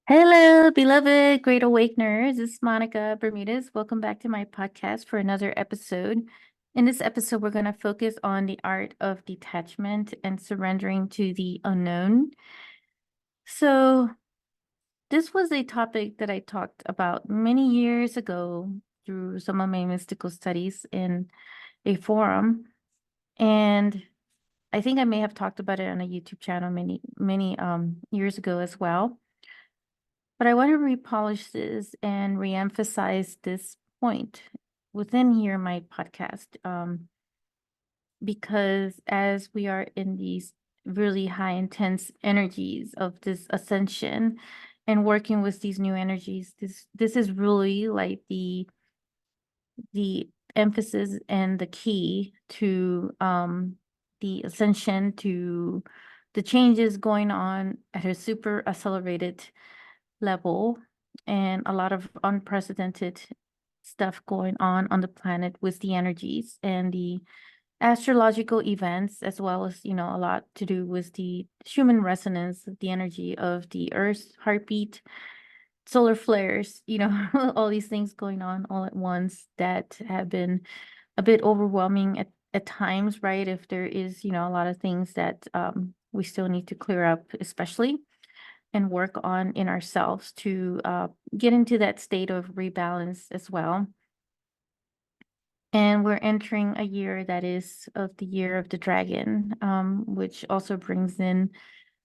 Hello, beloved Great Awakeners. This is Monica Bermudez. Welcome back to my podcast for another episode. In this episode, we're going to focus on the art of detachment and surrendering to the unknown. So, this was a topic that I talked about many years ago through some of my mystical studies in a forum. And I think I may have talked about it on a YouTube channel many years ago as well. But I want to repolish this and reemphasize this point within here, my podcast, because as we are in these really high intense energies of this ascension and working with these new energies, this is really like the emphasis and the key to the ascension, to the changes going on at a super accelerated level, and a lot of unprecedented stuff going on the planet with the energies and the astrological events, as well as, a lot to do with the human resonance, the energy of the Earth's heartbeat, solar flares, all these things going on all at once that have been a bit overwhelming at times, right? If there is, a lot of things that we still need to clear up, especially and work on in ourselves to get into that state of rebalance as well. And we're entering a year that is of the year of the dragon, which also brings in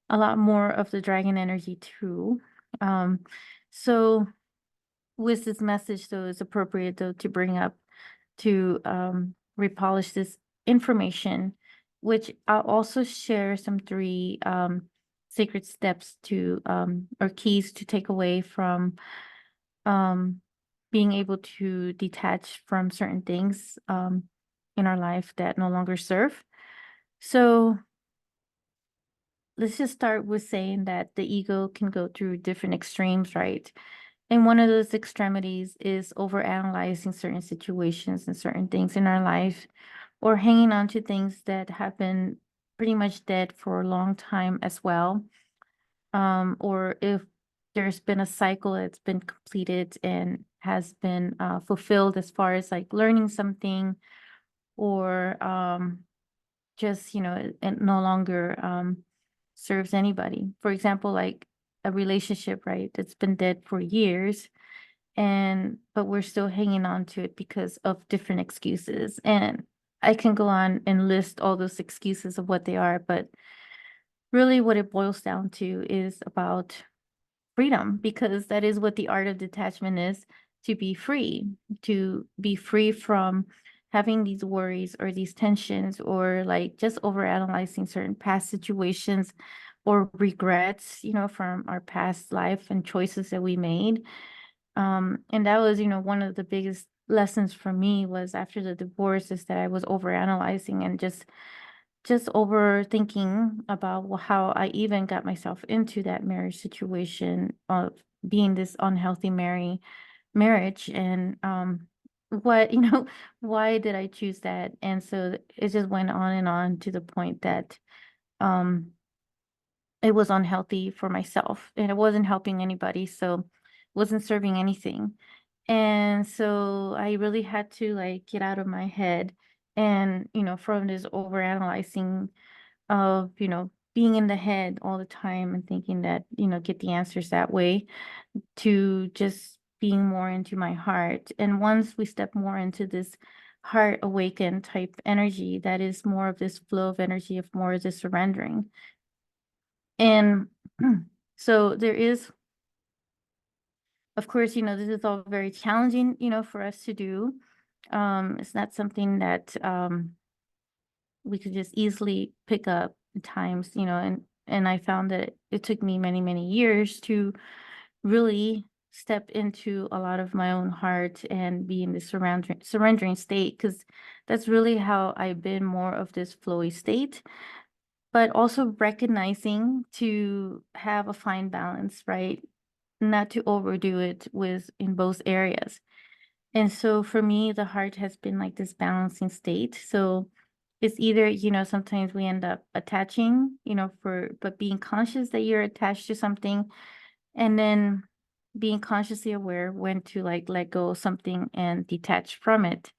a lot more of the dragon energy too. So with this message, though, it's appropriate though to bring up to repolish this information, which I'll also share some three sacred steps to or keys to take away from um, being able to detach from certain things in our life that no longer serve. So let's just start with saying that the ego can go through different extremes, right? And one of those extremities is overanalyzing certain situations and certain things in our life, or hanging on to things that have been pretty much dead for a long time as well. Or if there's been a cycle that's been completed and has been fulfilled as far as like learning something, or just, it no longer serves anybody. For example, like a relationship, right? That's been dead for years, and but we're still hanging on to it because of different excuses. And I can go on and list all those excuses of what they are, but really what it boils down to is about freedom, because that is what the art of detachment is: to be free from having these worries or these tensions, or like just overanalyzing certain past situations or regrets, from our past life and choices that we made. And that was, one of the biggest lessons for me was after the divorce, is that I was overanalyzing and just overthinking about how I even got myself into that marriage situation of being this unhealthy marriage. And what, why did I choose that? And so it just went on and on to the point that um it was unhealthy for myself, and it wasn't helping anybody, so it wasn't serving anything. And so I really had to like get out of my head, and from this overanalyzing of, being in the head all the time and thinking that, get the answers that way, to just being more into my heart. And once we step more into this heart awakened type energy, that is more of this flow of energy, of more of the surrendering. And so there is, of course, this is all very challenging, for us to do. It's not something that we could just easily pick up at times, and I found that it took me many, many years to really step into a lot of my own heart and be in the surrendering state, because that's really how I've been more of this flowy state, but also recognizing to have a fine balance, right? Not to overdo it with in both areas. And so for me, the heart has been like this balancing state. So it's either, sometimes we end up attaching, but being conscious that you're attached to something, And then being consciously aware when to like let go of something and detach from it.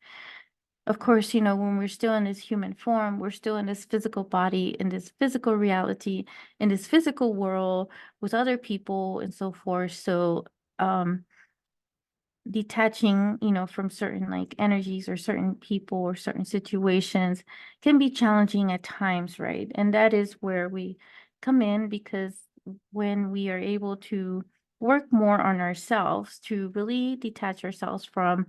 Of course, when we're still in this human form, we're still in this physical body, in this physical reality, in this physical world with other people and so forth. So, detaching, from certain like energies or certain people or certain situations can be challenging at times, right? And that is where we come in, because when we are able to work more on ourselves to really detach ourselves from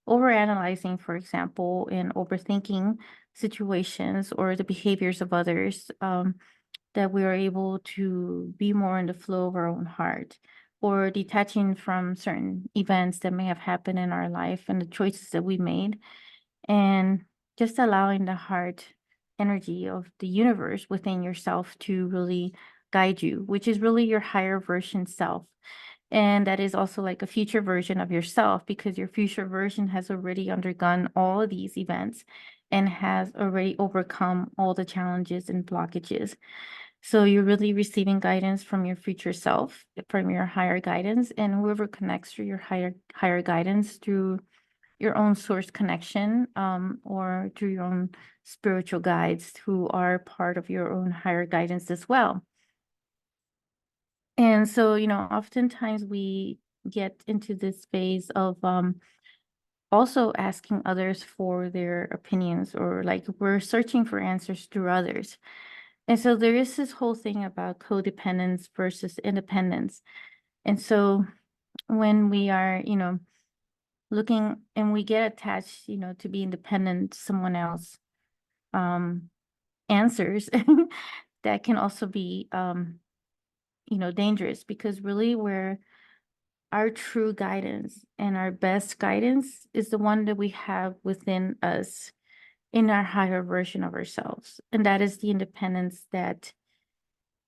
overanalyzing, for example, and overthinking situations or the behaviors of others, that we are able to be more in the flow of our own heart, or detaching from certain events that may have happened in our life and the choices that we made, and just allowing the heart energy of the universe within yourself to really guide you, which is really your higher version self. And that is also like a future version of yourself, because your future version has already undergone all of these events and has already overcome all the challenges and blockages. So you're really receiving guidance from your future self, from your higher guidance, and whoever connects through your higher guidance through your own source connection, or through your own spiritual guides who are part of your own higher guidance as well. And so, oftentimes we get into this phase of also asking others for their opinions, or like we're searching for answers through others. And so there is this whole thing about codependence versus independence. And so when we are, looking and we get attached, to be independent to someone else, um, answers, that can also be, dangerous, because really where our true guidance and our best guidance is the one that we have within us, in our higher version of ourselves. And that is the independence that,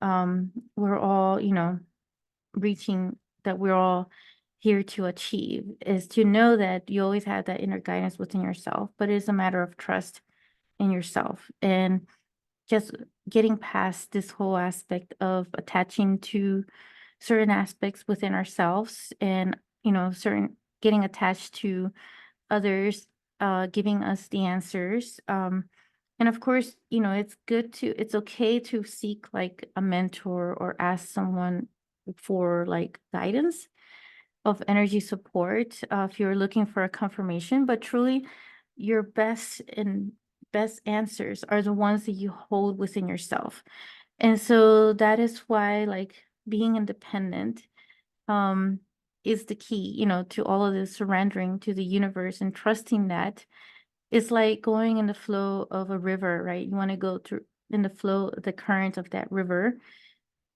we're all, reaching, that we're all here to achieve, is to know that you always have that inner guidance within yourself, but it is a matter of trust in yourself, and just getting past this whole aspect of attaching to certain aspects within ourselves, and certain getting attached to others, giving us the answers. And of course, it's okay to seek like a mentor or ask someone for like guidance of energy support, if you're looking for a confirmation, but truly your best answers are the ones that you hold within yourself. And so that is why like being independent, um is the key, to all of this surrendering to the universe and trusting that. It's like going in the flow of a river, right? You want to go through in the flow, the current of that river,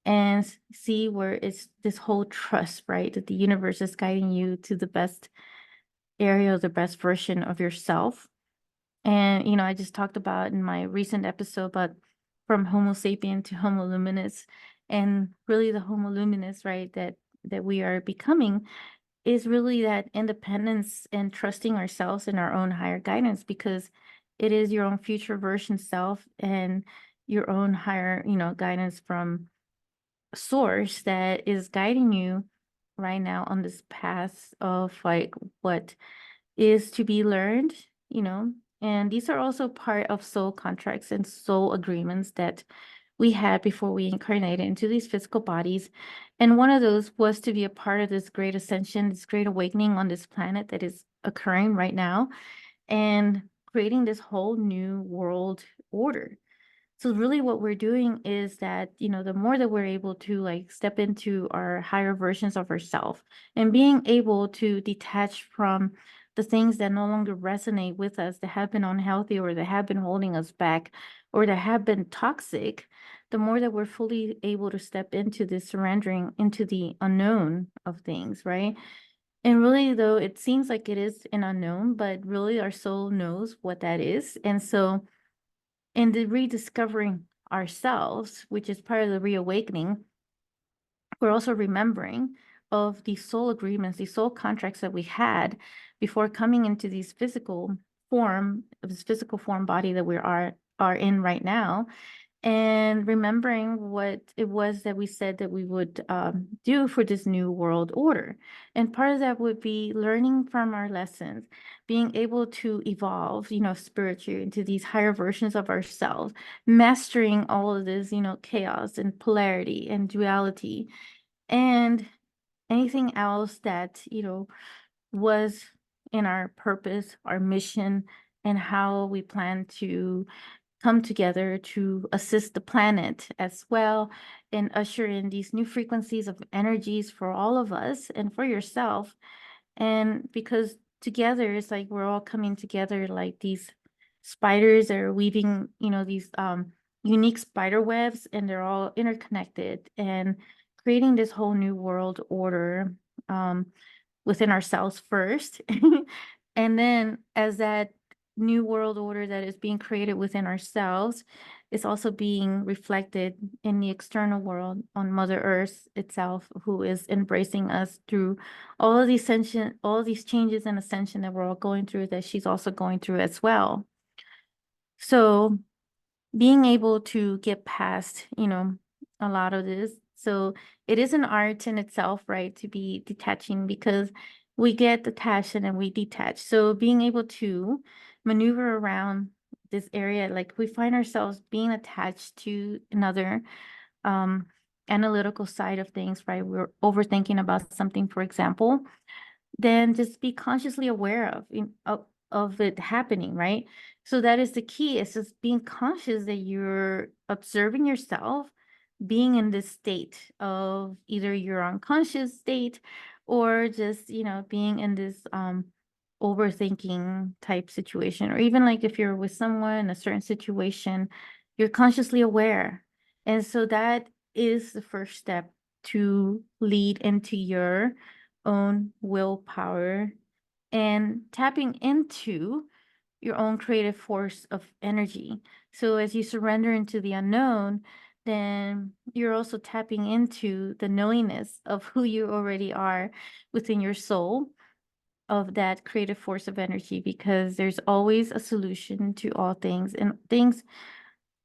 and see where it's this whole trust, right? That the universe is guiding you to the best area, the best version of yourself. And, I just talked about in my recent episode about from Homo sapien to Homo luminous, and really the Homo luminous, right? That we are becoming is really that independence and trusting ourselves in our own higher guidance, because it is your own future version self and your own higher, guidance from source that is guiding you right now on this path of like what is to be learned, you know. And these are also part of soul contracts and soul agreements that we had before we incarnated into these physical bodies. And one of those was to be a part of this great ascension, this great awakening on this planet that is occurring right now, and creating this whole new world order. So really what we're doing is that, the more that we're able to like step into our higher versions of ourselves and being able to detach from the things that no longer resonate with us, that have been unhealthy or that have been holding us back or that have been toxic, the more that we're fully able to step into this surrendering into the unknown of things, right? And really, though, it seems like it is an unknown, but really our soul knows what that is. And so in the rediscovering ourselves, which is part of the reawakening, we're also remembering of these soul agreements, these soul contracts that we had before coming into these physical form, of this physical form body that we are in right now. and remembering what it was that we said that we would do for this new world order. And part of that would be learning from our lessons, being able to evolve, spiritually into these higher versions of ourselves, mastering all of this, chaos and polarity and duality, and anything else that, was in our purpose, our mission, and how we plan to come together to assist the planet as well and usher in these new frequencies of energies for all of us and for yourself. And because together it's like we're all coming together like these spiders that are weaving, these unique spider webs, and they're all interconnected and creating this whole new world order um, within ourselves first. And then as that new world order that is being created within ourselves is also being reflected in the external world on Mother Earth itself, who is embracing us through all of these ascension, all of these changes and ascension that we're all going through, that she's also going through as well. So being able to get past, a lot of this. So it is an art in itself, right, to be detaching, because we get attached and then we detach. So being able to maneuver around this area, like we find ourselves being attached to another um analytical side of things, right? We're overthinking about something, for example, then just be consciously aware of it happening, right? So that is the key. It's just being conscious that you're observing yourself being in this state of either your unconscious state or just, being in this overthinking type situation. Or even like if you're with someone in a certain situation, you're consciously aware. And so that is the first step to lead into your own willpower and tapping into your own creative force of energy. So as you surrender into the unknown, then you're also tapping into the knowingness of who you already are within your soul, of that creative force of energy, because there's always a solution to all things, and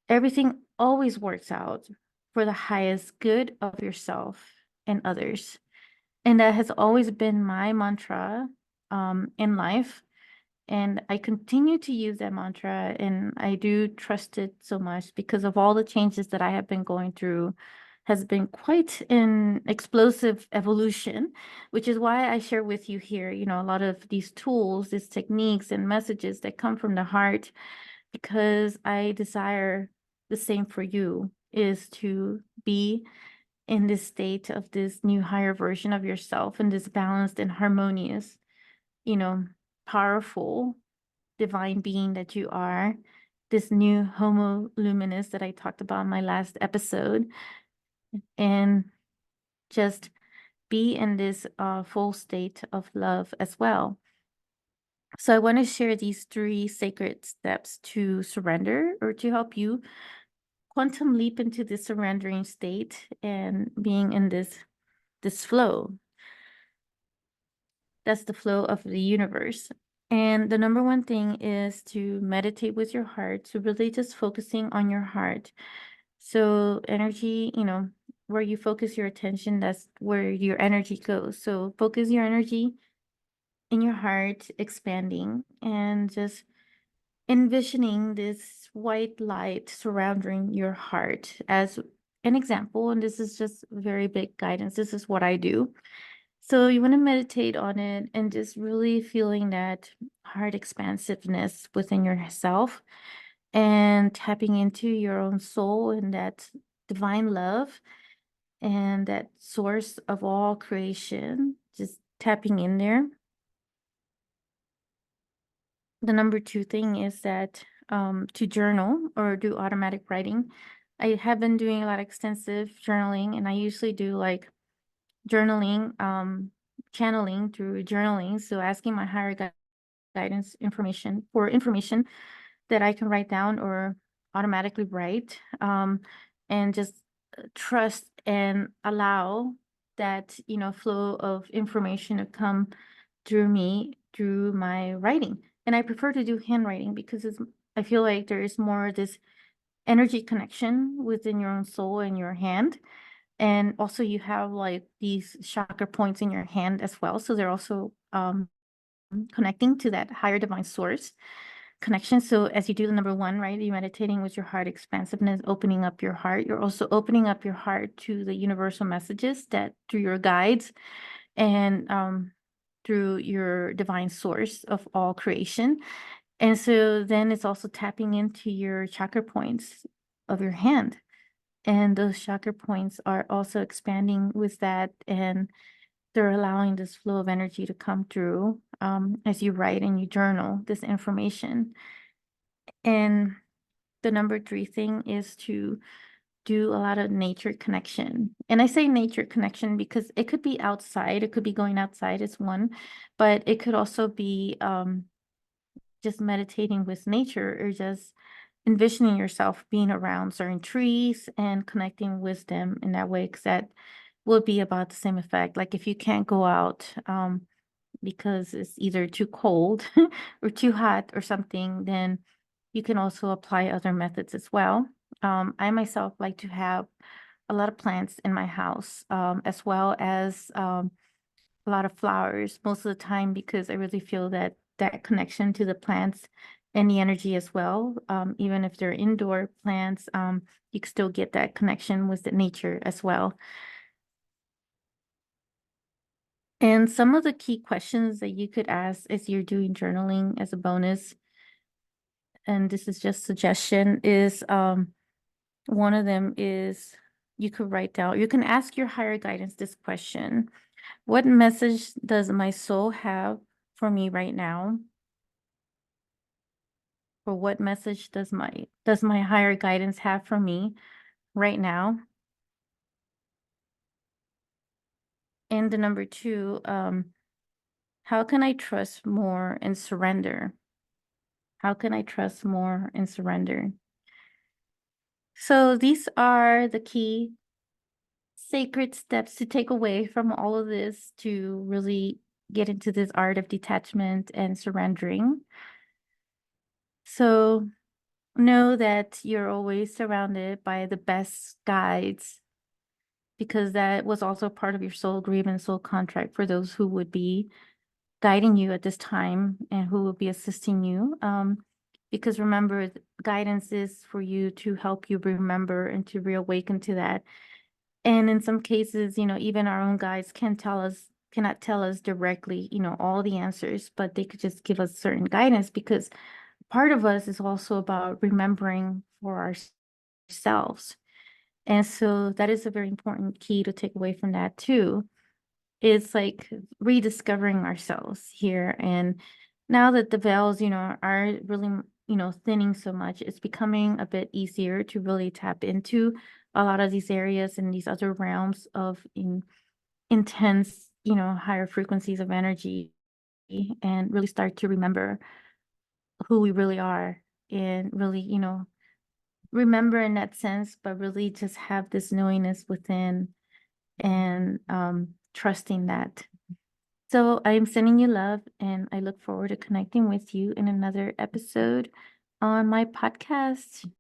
everything always works out for the highest good of yourself and others. And that has always been my mantra in life. And I continue to use that mantra, and I do trust it so much because of all the changes that I have been going through. Has been quite an explosive evolution, which is why I share with you here, a lot of these tools, these techniques and messages that come from the heart, because I desire the same for you, is to be in this state of this new higher version of yourself, and this balanced and harmonious, you know, powerful divine being that you are, this new Homo luminous that I talked about in my last episode, and just be in this full state of love as well. So I want to share these 3 sacred steps to surrender, or to help you quantum leap into the surrendering state and being in this flow. That's the flow of the universe. And the number one thing is to meditate with your heart. So really just focusing on your heart. So energy, where you focus your attention, that's where your energy goes. So focus your energy in your heart, expanding, and just envisioning this white light surrounding your heart as an example. And this is just very big guidance. This is what I do. So you want to meditate on it and just really feeling that heart expansiveness within yourself, and tapping into your own soul and that divine love and that source of all creation, just tapping in there. The number 2 thing is that to journal or do automatic writing. I have been doing a lot of extensive journaling, and I usually do like journaling, channeling through journaling. So asking my higher guidance information that I can write down or automatically write, and just trust and allow that, flow of information to come through me through my writing. And I prefer to do handwriting because I feel like there is more of this energy connection within your own soul and your hand. And also you have like these chakra points in your hand as well. So they're also connecting to that higher divine source connection. So as you do the number one, right, you're meditating with your heart expansiveness, opening up your heart. You're also opening up your heart to the universal messages that through your guides and through your divine source of all creation. And so then it's also tapping into your chakra points of your hand. And those chakra points are also expanding with that. And they're allowing this flow of energy to come through as you write and you journal this information. And the number three thing is to do a lot of nature connection. And I say nature connection because it could be outside, it could be going outside as one, but it could also be just meditating with nature or just envisioning yourself being around certain trees and connecting with them in that way, because that will be about the same effect. Like if you can't go out because it's either too cold or too hot or something, then you can also apply other methods as well. I myself like to have a lot of plants in my house, as well as a lot of flowers most of the time, because I really feel that that connection to the plants and the energy as well, even if they're indoor plants, you can still get that connection with the nature as well. And some of the key questions that you could ask as you're doing journaling as a bonus, and this is just suggestion, is one of them is you could write down, you can ask your higher guidance this question: what message does my soul have for me right now? Or what message does my higher guidance have for me right now? And the number two, how can I trust more and surrender? How can I trust more and surrender? So these are the key sacred steps to take away from all of this to really get into this art of detachment and surrendering. So know that you're always surrounded by the best guides, because that was also part of your soul agreement, soul contract for those who would be guiding you at this time and who will be assisting you. Because remember, guidance is for you to help you remember and to reawaken to that. And in some cases, even our own guides cannot tell us directly, all the answers, but they could just give us certain guidance, because part of us is also about remembering for ourselves. And so that is a very important key to take away from that too. It's like rediscovering ourselves here. And now that the veils, are really, thinning so much, it's becoming a bit easier to really tap into a lot of these areas and these other realms of intense, higher frequencies of energy, and really start to remember who we really are, and really, remember in that sense, but really just have this knowingness within, and trusting that. So I am sending you love, and I look forward to connecting with you in another episode on my podcast.